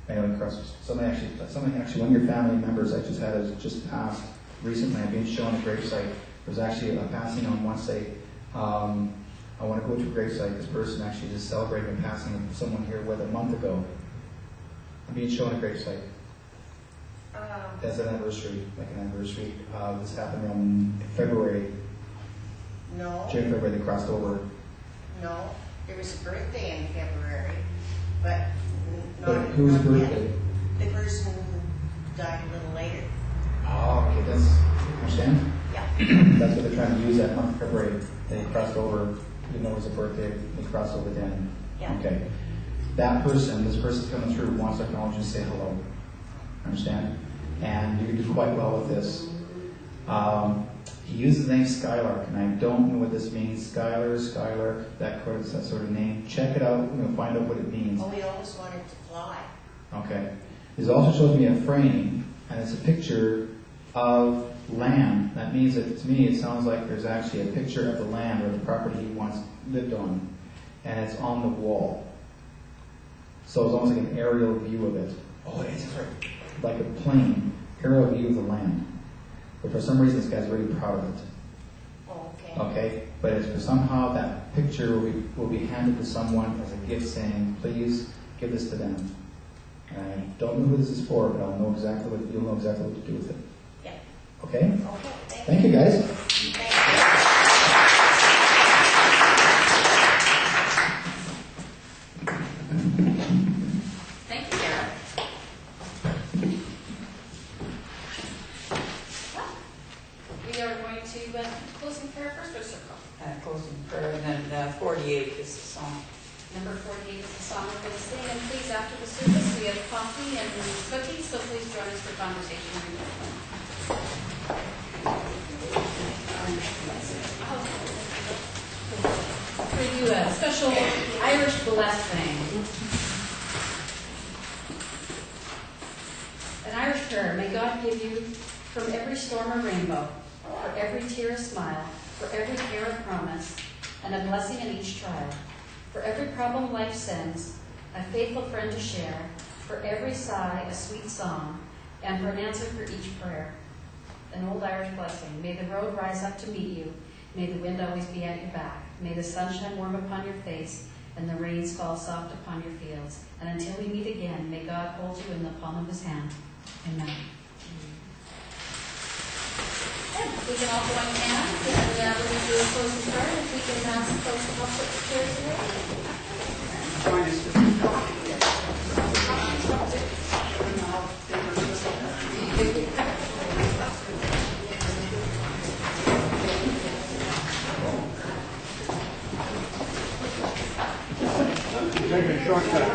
Anyway, somebody actually, one of your family members I just had has just passed recently. I've been shown a gravesite. There's actually a passing on one site. I want to go to a gravesite. This person actually just celebrated a passing of someone here with a month ago. I'm being shown a gravesite. As an anniversary, like an anniversary. This happened in February. No. June, February, they crossed over. No. There was a birthday in February, but But not. whose not birthday? yet. The person who died a little later. Oh, okay, that's, understand? Yeah. That's what they're trying to use that month, February. They crossed over, even though it was a birthday, they crossed over then. Yeah. Okay. That person, this person's coming through, wants to acknowledge and say hello. Understand? And you can do quite well with this. He uses the name Skylark, and I don't know what this means. Skylark, that sort of name. Check it out, find out what it means. Oh, we always wanted to fly. Okay. It also shows me a frame, and it's a picture of land. That means that to me it sounds like there's actually a picture of the land or the property he once lived on. and it's on the wall. So it's almost like an aerial view of it. Oh, it is, that's right. Like a plane, aerial view of the land. But for some reason, this guy's really proud of it. Okay. Okay? But it's for somehow that picture will be handed to someone as a gift saying, please give this to them. And I don't know who this is for, but you'll know exactly what to do with it. Yeah. Okay? Okay. Thank you, guys. Thank you, Derrick. We are going to close in prayer first or circle? Closing prayer, and then 48 is the song. Number 48 is the song we're going to sing. And please, after the service, we have coffee and cookies, so please join us for conversation. We do a special Irish blessing. An Irish prayer. May God give you from every storm a rainbow, for every tear a smile, for every care a promise, and a blessing in each trial. For every problem life sends, a faithful friend to share, for every sigh a sweet song, and for an answer for each prayer. An old Irish blessing. May the road rise up to meet you. May the wind always be at your back. May the sun shine warm upon your face, and the rains fall soft upon your fields. And until we meet again, may God hold you in the palm of his hand. Amen. We can all join hands, and we're going to do a closing prayer. If we can ask folks to help put the chairs away. Join us for Take a shortcut.